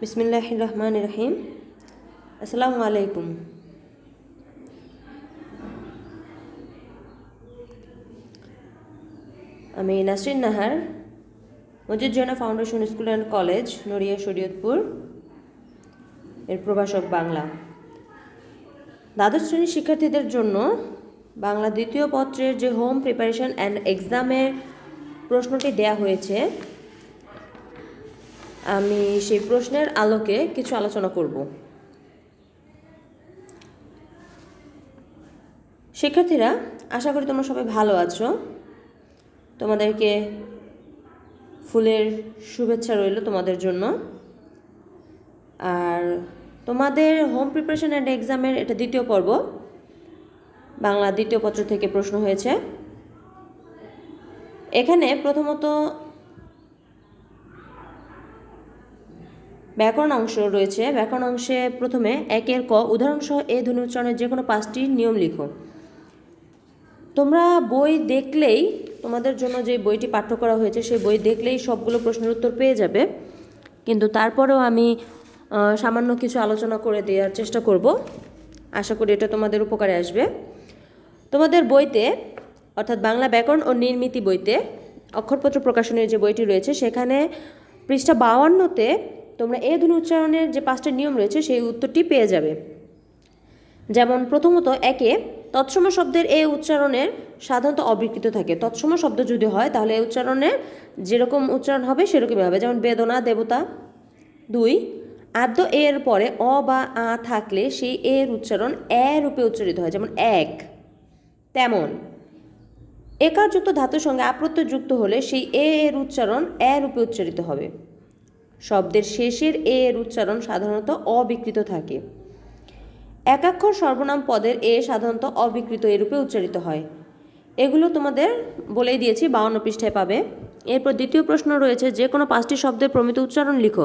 বিসমিল্লাহির রহমানির রহিম। আসসালামু আলাইকুম। আমি Nasrin Nahar, Majid Joina foundation school and college, Naria Shariatpur এর প্রভাষক বাংলা। দ্বাদশ শ্রেণীর শিক্ষার্থীদের জন্য বাংলা দ্বিতীয় পত্রের যে হোম প্রিপারেশন অ্যান্ড এক্সামের প্রশ্নটি দেয়া হয়েছে, আমি সেই প্রশ্নের আলোকে কিছু আলোচনা করব। শিক্ষার্থীরা, আশা করি তোমরা সবাই ভালো আছো। তোমাদেরকে ফুলের শুভেচ্ছা রইল তোমাদের জন্য। আর তোমাদের হোম প্রিপারেশন অ্যান্ড এক্সামের এটা দ্বিতীয় পর্ব, বাংলা দ্বিতীয় পত্র থেকে প্রশ্ন হয়েছে। এখানে প্রথমত ব্যাকরণ অংশ রয়েছে। ব্যাকরণ অংশে প্রথমে 1-এর ক, উদাহরণসহ এ ধ্বনি উচ্চারণের যে কোনো 5টি নিয়ম লিখো। তোমরা বই দেখলেই, তোমাদের জন্য যে বইটি পাঠ্য করা হয়েছে সেই বই দেখলেই সবগুলো প্রশ্নের উত্তর পেয়ে যাবে, কিন্তু তারপরেও আমি সামান্য কিছু আলোচনা করে দেওয়ার চেষ্টা করব। আশা করি এটা তোমাদের উপকারে আসবে। তোমাদের বইতে, অর্থাৎ বাংলা ব্যাকরণ ও নির্মিতি বইতে, অক্ষরপত্র প্রকাশনের যে বইটি রয়েছে সেখানে পৃষ্ঠা 52-তে তোমরা এ ধ্বনি উচ্চারণের যে 5টি নিয়ম রয়েছে সেই উত্তরটি পেয়ে যাবে। যেমন প্রথমত 1-এ তৎসম শব্দের এ উচ্চারণের সাধারণত অবিকৃত থাকে। তৎসম শব্দ যদি হয় তাহলে এই উচ্চারণের যেরকম উচ্চারণ হবে সেরকমই হবে, যেমন বেদনা, দেবতা। 2, আদ্য এর পরে অ বা আ থাকলে সেই এর উচ্চারণ এ রূপে উচ্চারিত হয়, যেমন এক। তেমন একারযুক্ত ধাতুর সঙ্গে আপ্রত্যয় যুক্ত হলে সেই এ এর উচ্চারণ এ রূপে উচ্চারিত হবে। শব্দের শেষের এ এর উচ্চারণ সাধারণত অবিকৃত থাকে। একাক্ষর সর্বনাম পদের এ সাধারণত অবিকৃত এ রূপে উচ্চারিত হয়। এগুলো তোমাদের বলেই দিয়েছি, 52 পৃষ্ঠায় পাবে। এরপর দ্বিতীয় প্রশ্ন রয়েছে, যে কোনো 5টি শব্দের প্রমিত উচ্চারণ লিখো।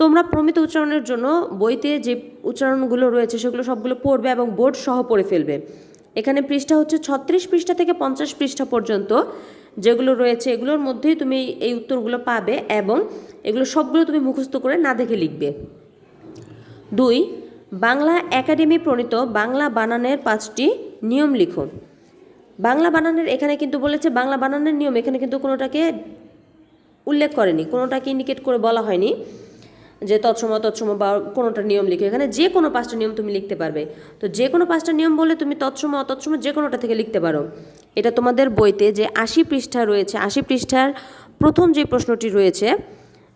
তোমরা প্রমিত উচ্চারণের জন্য বইতে যে উচ্চারণগুলো রয়েছে সেগুলো সবগুলো পড়বে এবং বোর্ড সহ পড়ে ফেলবে। এখানে পৃষ্ঠা হচ্ছে 36 পৃষ্ঠা থেকে 50 পৃষ্ঠা পর্যন্ত যেগুলো রয়েছে এগুলোর মধ্যেই তুমি এই উত্তরগুলো পাবে এবং এগুলো সবগুলো তুমি মুখস্থ করে না দেখে লিখবে। 2, বাংলা একাডেমি প্রণীত বাংলা বানানের 5টি নিয়ম লিখো। বাংলা বানানের এখানে কিন্তু বলেছে বাংলা বানানের নিয়ম, এখানে কিন্তু কোনোটাকে উল্লেখ করেনি, কোনোটাকে ইন্ডিকেট করে বলা হয়নি যে তৎসম বা কোনোটা নিয়ম লিখো। এখানে যে কোনো 5টা নিয়ম তুমি লিখতে পারবে। তো যে কোনো 5টা নিয়ম বলে তুমি তৎসম অতৎসম যে কোনোটা থেকে লিখতে পারো। এটা তোমাদের বইতে যে 80 পৃষ্ঠা রয়েছে, 80 পৃষ্ঠার প্রথম যে প্রশ্নটি রয়েছে,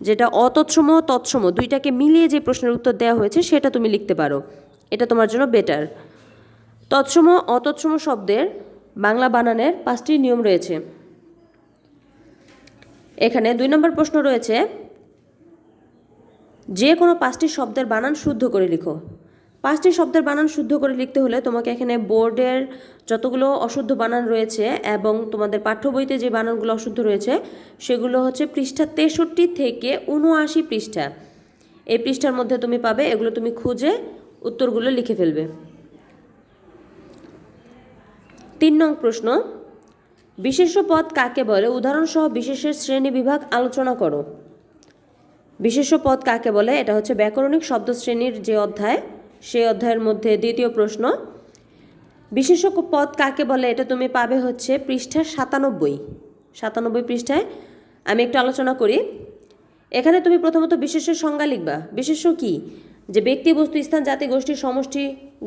যেটা অতৎসম তৎসম দুইটাকে মিলিয়ে যে প্রশ্নের উত্তর দেওয়া হয়েছে সেটা তুমি লিখতে পারো। এটা তোমার জন্য বেটার। তৎসম অতৎসম শব্দের বাংলা বানানের 5টি নিয়ম রয়েছে। এখানে 2 নম্বর প্রশ্ন রয়েছে, যে কোনো 5টি শব্দের বানান শুদ্ধ করে লিখো। 5টি শব্দের বানান শুদ্ধ করে লিখতে হলে তোমাকে এখানে বোর্ডের যতগুলো অশুদ্ধ বানান রয়েছে এবং তোমাদের পাঠ্য বইতে যে বানানগুলো অশুদ্ধ রয়েছে সেগুলো হচ্ছে পৃষ্ঠা 63 থেকে 79 পৃষ্ঠা। এই পৃষ্ঠার মধ্যে তুমি পাবে, এগুলো তুমি খুঁজে উত্তরগুলো লিখে ফেলবে। 3 নং প্রশ্ন, বিশেষ্য পদ কাকে বলে? উদাহরণসহ বিশেষের শ্রেণী বিভাগ আলোচনা করো। বিশেষ্য পদ কাকে বলে? এটা হচ্ছে ব্যাকরণিক শব্দ শ্রেণীর যে অধ্যায়, সেই অধ্যায়ের মধ্যে দ্বিতীয় প্রশ্ন। বিশেষ্য পদ কাকে বলে এটা তুমি পাবে হচ্ছে পৃষ্ঠা 97 পৃষ্ঠায়। আমি একটু আলোচনা করি। এখানে তুমি প্রথমত বিশেষ্যের সংজ্ঞা লিখবা। বিশেষ্য কি? যে ব্যক্তি, বস্তু, স্থান, জাতি, গোষ্ঠী, সমষ্টি,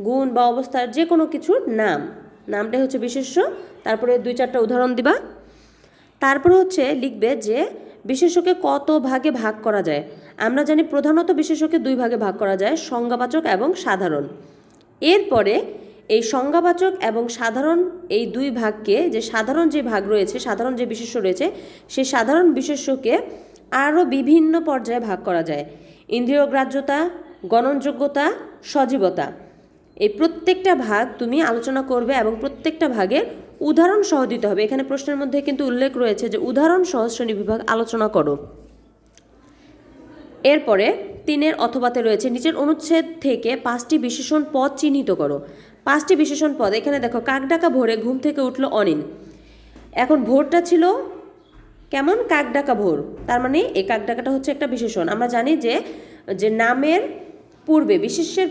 গুণ বা অবস্থার যে কোনো কিছুর নাম, নামটাই হচ্ছে বিশেষ্য। তারপরে 2-4টা উদাহরণ দিবা। তারপর হচ্ছে লিখবে যে বিশেষ্যকে কত ভাগে ভাগ করা যায়। আমরা জানি প্রধানত বিশেষ্যকে 2 ভাগে ভাগ করা যায়, সংজ্ঞাবাচক এবং সাধারণ। এরপরে এই সংজ্ঞাবাচক এবং সাধারণ এই 2 ভাগকে, যে সাধারণ যে ভাগ রয়েছে, সাধারণ যে বিশেষ্য রয়েছে, সেই সাধারণ বিশেষ্যকে আরও বিভিন্ন পর্যায়ে ভাগ করা যায়। ইন্দ্রিয়গ্রাহ্যতা, গণনযোগ্যতা, সজীবতা, এই প্রত্যেকটা ভাগ তুমি আলোচনা করবে এবং প্রত্যেকটা ভাগের উদাহরণ সহ দিতে হবে। এখানে প্রশ্নের মধ্যে কিন্তু উল্লেখ রয়েছে যে উদাহরণ সহ শ্রেণী বিভাগ আলোচনা করো। এরপরে 3-এর অথবাতে রয়েছে, নিচের অনুচ্ছেদ থেকে 5টি বিশেষণ পদ চিহ্নিত করো। 5টি বিশেষণ পদ, এখানে দেখো, কাক ডাকা ভোরে ঘুম থেকে উঠল অনিন। এখন ভোরটা ছিল কেমন? কাক ডাকা ভোর, তার মানে এই কাক ডাকাটা হচ্ছে একটা বিশেষণ। আমরা জানি যে যে নামের পূর্বে, বিশেষ্যের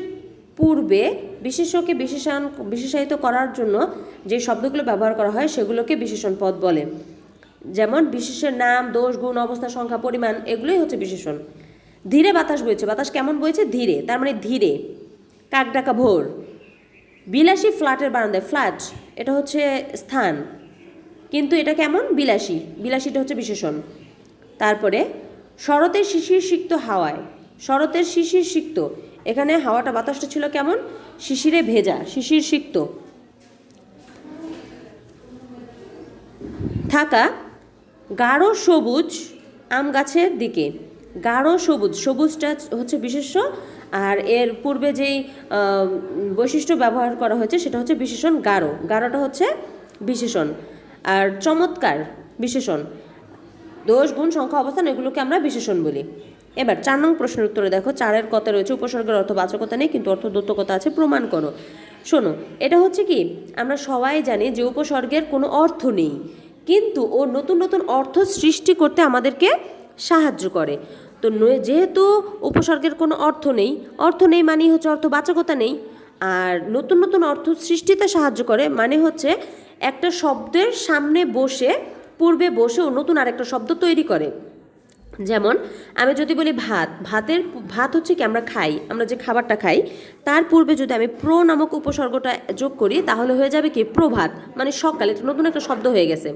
পূর্বে বিশেষ্যকে বিশেষায়িত করার জন্য যে শব্দগুলো ব্যবহার করা হয় সেগুলোকে বিশেষণ পদ বলে। যেমন বিশেষ্যের নাম, দোষ, গুণ, অবস্থা, সংখ্যা, পরিমাণ, এগুলোই হচ্ছে বিশেষণ। ধীরে বাতাস বইছে, বাতাস কেমন বইছে? ধীরে, তার মানে ধীরে। কাক ডাকা ভোর। বিলাসী ফ্ল্যাটের বারান্দায়, ফ্ল্যাট এটা হচ্ছে স্থান, কিন্তু এটা কেমন? বিলাসী, বিলাসীটা হচ্ছে বিশেষণ। তারপরে শরতের শিশির সিক্ত হাওয়ায়, শরতের শিশির সিক্ত, এখানে হাওয়াটা বাতাসটা ছিল কেমন? শিশিরে ভেজা, শিশির সিক্ত। থাকা গাঢ় সবুজ আম গাছের দিকে, গাঢ় সবুজ, সবুজটা হচ্ছে বিশেষ্য, আর এর পূর্বে যেই বৈশিষ্ট্য ব্যবহার করা হয়েছে সেটা হচ্ছে বিশেষণ গাঢ়, গাঢ়টা হচ্ছে বিশেষণ। আর চমৎকার বিশেষণ। দোষ, গুণ, সংখ্যা, অবস্থান এগুলোকে আমরা বিশেষণ বলি। এবার 4 নং প্রশ্নের উত্তরে দেখো, 4-এর কতে রয়েছে উপসর্গের অর্থ বাচকতা নেই কিন্তু অর্থ দ্যোতকতা আছে, প্রমাণ করো। শোনো, এটা হচ্ছে কি, আমরা সবাই জানি যে উপসর্গের কোনো অর্থ নেই, কিন্তু ও নতুন নতুন অর্থ সৃষ্টি করতে আমাদেরকে সাহায্য করে। তো যেহেতু উপসর্গের কোনো অর্থ নেই মানে হচ্ছে অর্থবাচকতা নেই, আর নতুন নতুন অর্থ সৃষ্টিতে সাহায্য করে মানে হচ্ছে একটা শব্দের সামনে বসে, পূর্বে বসে ও নতুন আরেকটা শব্দ তৈরি করে। যেমন আমি যদি বলি ভাত, ভাত হচ্ছে কি আমরা খাই, আমরা যে খাবারটা খাই তার পূর্বে যদি আমি প্র নামক উপসর্গটা যোগ করি তাহলে হয়ে যাবে কি প্রভাত, মানে সকালে, নতুন একটা শব্দ হয়ে গেছে।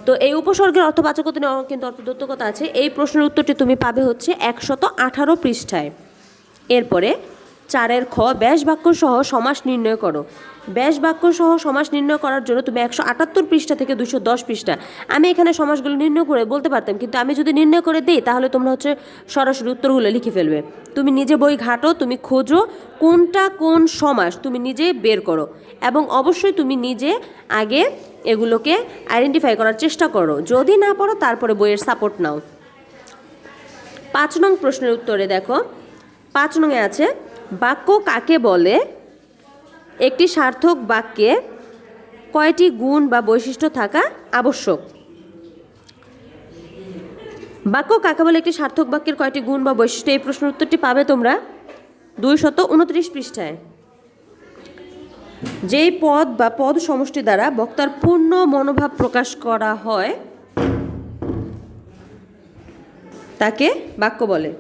তো এই উপসর্গের অর্থবাচকতা নিয়ে কিন্তু অর্থদ্যোতকতা আছে। এই প্রশ্নের উত্তরটি তুমি পাবে হচ্ছে 118 পৃষ্ঠায়। এরপরে 4-এর খ, ব্যাস বাক্য সহ সমাস নির্ণয় করো। ব্যাস বাক্য সহ সমাস নির্ণয় করার জন্য তুমি 178 পৃষ্ঠা থেকে 210 পৃষ্ঠা, আমি এখানে সমাসগুলো নির্ণয় করে বলতে পারতাম, কিন্তু আমি যদি নির্ণয় করে দিই তাহলে তোমরা হচ্ছে সরাসরি উত্তরগুলো লিখে ফেলবে। তুমি নিজে বই ঘাটো, তুমি খোঁজো কোনটা কোন সমাস, তুমি নিজে বের করো, এবং অবশ্যই তুমি নিজে আগে এগুলোকে আইডেন্টিফাই করার চেষ্টা করো। যদি না পারো তারপরে বইয়ের সাপোর্ট নাও। 5 নং প্রশ্নের উত্তরে দেখো, 5 নংয়ে আছে বাক্য কাকে বলে? একটি সার্থক বাক্যে কয়টি গুণ বা বৈশিষ্ট্য থাকা আবশ্যক? বাক্য কাকে বলে, একটি সার্থক বাক্যের কয়টি গুণ বা বৈশিষ্ট্য? এই প্রশ্নের উত্তরটি পাবে তোমরা 229 পৃষ্ঠায়। যেই পদ বা পদ সমষ্টি দ্বারা বক্তার পূর্ণ মনোভাব প্রকাশ করা হয় তাকে বাক্য বলে।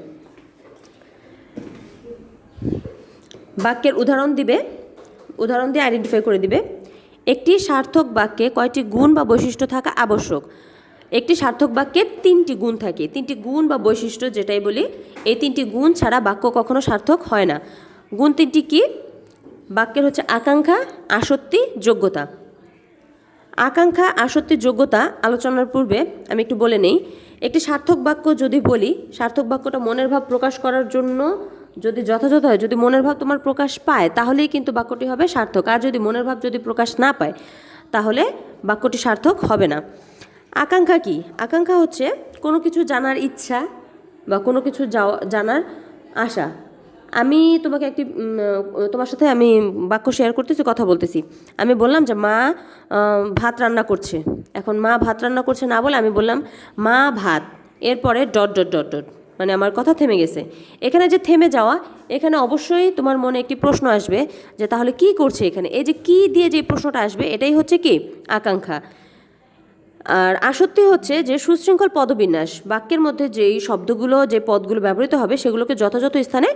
বাক্যের উদাহরণ দিবে, উদাহরণ দিয়ে আইডেন্টিফাই করে দিবে। একটি সার্থক বাক্যে কয়টি গুণ বা বৈশিষ্ট্য থাকা আবশ্যক? একটি সার্থক বাক্যের 3টি গুণ থাকে, 3টি গুণ বা বৈশিষ্ট্য যেটাই বলি, এই 3টি গুণ ছাড়া বাক্য কখনো সার্থক হয় না। গুণ 3টি কি? বাক্যের হচ্ছে আকাঙ্ক্ষা, আসক্তি, যোগ্যতা। আকাঙ্ক্ষা, আসক্তি, যোগ্যতা আলোচনার পূর্বে আমি একটু বলে নেই। একটি সার্থক বাক্য যদি বলি, সার্থক বাক্যটা মনের ভাব প্রকাশ করার জন্য যদি যথাযথ হয়, যদি মনের ভাব তোমার প্রকাশ পায় তাহলেই কিন্তু বাক্যটি হবে সার্থক, আর যদি মনের ভাব যদি প্রকাশ না পায় তাহলে বাক্যটি সার্থক হবে না। আকাঙ্ক্ষা কি? আকাঙ্ক্ষা হচ্ছে কোনো কিছু জানার ইচ্ছা বা কোনো কিছু জানার আশা। আমি তোমাকে তোমার সাথে আমি বাক্য শেয়ার করতেছি, কথা বলতেছি। আমি বললাম যে মা ভাত রান্না করছে। এখন মা ভাত রান্না করছে না বলে আমি বললাম মা ভাত, এরপরে ডট ডট ডট ডট, মানে আমার কথা থেমে গেছে। এখানে যে থেমে যাওয়া, এখানে অবশ্যই তোমার মনে একটি প্রশ্ন আসবে যে তাহলে কি করছে এখানে। এই যে কি দিয়ে যে প্রশ্নটা আসবে এটাই হচ্ছে কি আকাঙ্ক্ষা। আর আসক্তি হচ্ছে যে সুশৃঙ্খল পদবিন্যাস, বাক্যের মধ্যে যেই শব্দগুলো, যে পদগুলো ব্যবহৃত হবে সেগুলোকে যথাযথ স্থানে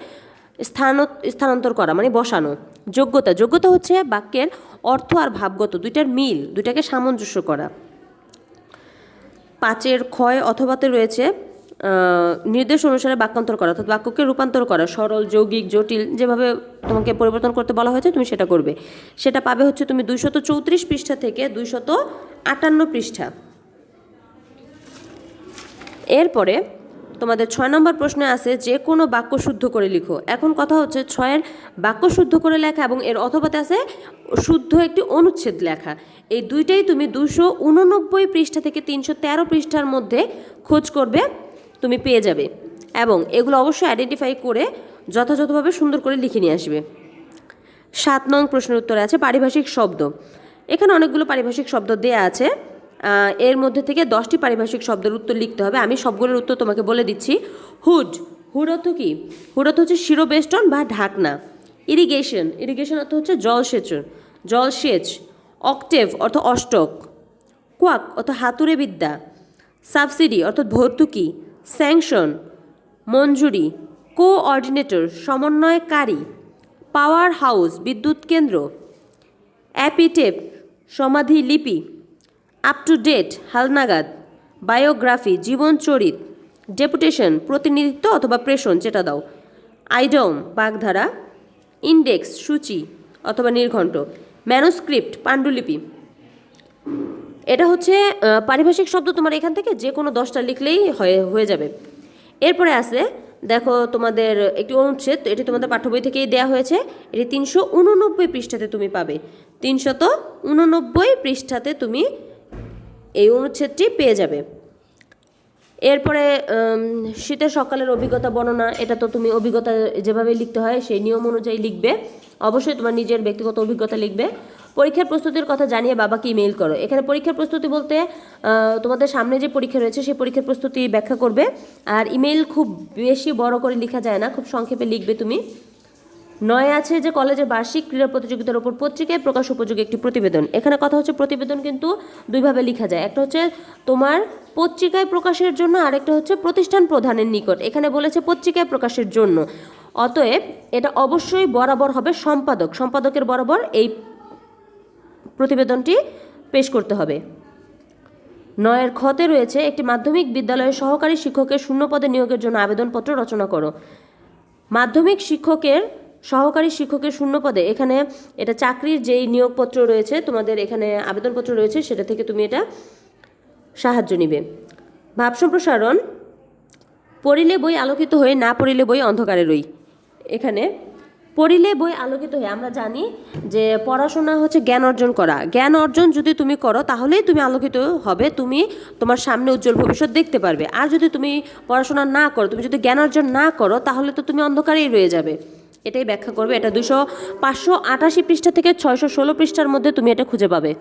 স্থানান্তর করা, মানে বসানো। যোগ্যতা, যোগ্যতা হচ্ছে বাক্যের অর্থ আর ভাবগত দুইটার মিল, দুইটাকে সামঞ্জস্য করা। 5-এর ক্ষয় অথবাতে রয়েছে নির্দেশ অনুসারে বাক্যান্তর করা, অর্থাৎ বাক্যকে রূপান্তর করা, সরল, যৌগিক, জটিল, যেভাবে তোমাকে পরিবর্তন করতে বলা হয়েছে তুমি সেটা করবে। সেটা পাবে হচ্ছে তুমি 234 পৃষ্ঠা থেকে 258 পৃষ্ঠা। এরপরে তোমাদের 6 নম্বর প্রশ্নে আছে যে কোনো বাক্য শুদ্ধ করে লিখো। এখন কথা হচ্ছে 6-এর বাক্য শুদ্ধ করে লেখা এবং এর অথবাতে আছে শুদ্ধ একটি অনুচ্ছেদ লেখা। এই দুইটাই তুমি 289 পৃষ্ঠা থেকে 313 পৃষ্ঠার মধ্যে খোঁজ করবে, তুমি পেয়ে যাবে, এবং এগুলো অবশ্যই আইডেন্টিফাই করে যথাযথভাবে সুন্দর করে লিখে নিয়ে আসবে। 7 নং প্রশ্নের উত্তরে আছে পারিভাষিক শব্দ। এখানে অনেকগুলো পারিভাষিক শব্দ দেয়া আছে, এর মধ্যে থেকে 10টি পারিভাষিক শব্দের উত্তর লিখতে হবে। আমি সবগুলোর উত্তর তোমাকে বলে দিচ্ছি। হুড, হুড অর্থ কি? হুড অর্থ হচ্ছে শিরোবেষ্টন বা ঢাকনা। ইরিগেশন, ইরিগেশন অর্থ হচ্ছে জলসেচন, জলসেচ। অক্টেভ অর্থ অষ্টক। কোয়াক অর্থ হাতুড়ে বিদ্যা। সাবসিডি অর্থাৎ ভর্তুকি। স্যাংশন মঞ্জুরি। কোঅর্ডিনেটর সমন্বয়কারী। পাওয়ার হাউস বিদ্যুৎ কেন্দ্র। অ্যাপিটেপ সমাধি লিপি। আপ টু ডেট হালনাগাদ। বায়োগ্রাফি জীবনচরিত। ডেপুটেশন প্রতিনিধিত্ব অথবা প্রেষণ, যেটা দাও। আইডম বাগধারা। ইন্ডেক্স সূচি অথবা নির্ঘণ্ট। ম্যানুস্ক্রিপ্ট পাণ্ডুলিপি। এটা হচ্ছে পারিভাষিক শব্দ, তোমার এখান থেকে যে কোনো 10টা লিখলেই হয়ে যাবে। এরপরে আছে দেখো তোমাদের একটি অনুচ্ছেদ, এটি তোমাদের পাঠ্য বই থেকেই দেওয়া হয়েছে। এটি 389 পৃষ্ঠাতে তুমি পাবে। 389 পৃষ্ঠাতে তুমি এই অনুচ্ছেদটি পেয়ে যাবে। এরপরে শীতের সকালের অভিজ্ঞতা বর্ণনা, এটা তো তুমি অভিজ্ঞতা যেভাবে লিখতে হয় সেই নিয়ম অনুযায়ী লিখবে। অবশ্যই তোমার নিজের ব্যক্তিগত অভিজ্ঞতা লিখবে। পরীক্ষার প্রস্তুতির কথা জানিয়ে বাবাকে ইমেইল করো। এখানে পরীক্ষার প্রস্তুতি বলতে তোমাদের সামনে যে পরীক্ষা রয়েছে সেই পরীক্ষার প্রস্তুতি ব্যাখ্যা করবে। আর ইমেইল খুব বেশি বড় করে লেখা যায় না, খুব সংক্ষেপে লিখবে তুমি। 9 আছে যে কলেজের বার্ষিক ক্রীড়া প্রতিযোগিতার উপর পত্রিকায় প্রকাশ উপযোগী একটি প্রতিবেদন। এখানে কথা হচ্ছে প্রতিবেদন কিন্তু দুইভাবে লেখা যায়, একটা হচ্ছে তোমার পত্রিকায় প্রকাশের জন্য, আরেকটা হচ্ছে প্রতিষ্ঠান প্রধানের নিকট। এখানে বলেছে পত্রিকায় প্রকাশের জন্য, অতএব এটা অবশ্যই বরাবর হবে সম্পাদক, সম্পাদকের বরাবর এই প্রতিবেদনটি পেশ করতে হবে। 9 খতে রয়েছে একটি মাধ্যমিক বিদ্যালয়ের সহকারী শিক্ষকের শূন্যপদে নিয়োগের জন্য আবেদনপত্র রচনা করো। মাধ্যমিক শিক্ষকের সহকারী শিক্ষকের শূন্যপদে, এখানে এটা চাকরির যেই নিয়োগপত্র রয়েছে তোমাদের এখানে আবেদনপত্র রয়েছে সেটা থেকে তুমি এটা সাহায্য নিবে। ভাব সম্প্রসারণ, পড়িলে বই আলোকিত হয়ে, না পড়িলে বই অন্ধকারে রই। এখানে পড়িলে বই আলোকিত হয়ে, আমরা জানি যে পড়াশোনা হচ্ছে জ্ঞান অর্জন করা। জ্ঞান অর্জন যদি তুমি করো তাহলেই তুমি আলোকিত হবে, তুমি তোমার সামনে উজ্জ্বল ভবিষ্যৎ দেখতে পারবে। আর যদি তুমি পড়াশোনা না করো, তুমি যদি জ্ঞান অর্জন না করো, তাহলে তো তুমি অন্ধকারেই রয়ে যাবে। এটাই ব্যাখ্যা করবে। এটা 588 পৃষ্ঠা থেকে 616 পৃষ্ঠার মধ্যে তুমি এটা খুঁজে পাবে।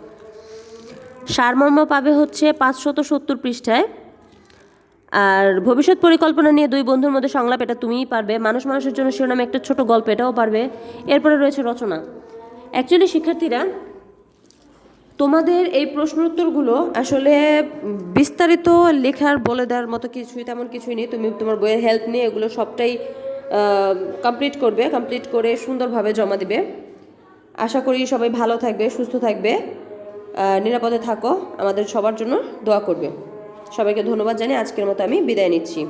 সারমর্ম পাবে হচ্ছে 570 পৃষ্ঠায়। আর ভবিষ্যৎ পরিকল্পনা নিয়ে দুই বন্ধুর মধ্যে সংলাপ, এটা তুমিই পারবে। মানুষ মানুষের জন্য শিরোনামে একটা ছোট গল্প, এটাও পারবে। এরপরে রয়েছে রচনা। অ্যাকচুয়ালি শিক্ষার্থীরা, তোমাদের এই প্রশ্ন উত্তরগুলো আসলে বিস্তারিত লেখার বলে দেওয়ার মতো তেমন কিছুই নেই। তুমি তোমার বইয়ের হেল্প নিয়ে এগুলো সবটাই কমপ্লিট করবে, কমপ্লিট করে সুন্দরভাবে জমা দিবে। আশা করি সবাই ভালো থাকবে, সুস্থ থাকবে, নিরাপদে থাকো। আমাদের সবার জন্য দোয়া করবে। সবাইকে ধন্যবাদ জানিয়ে আজকের মতো আমি বিদায় নিচ্ছি।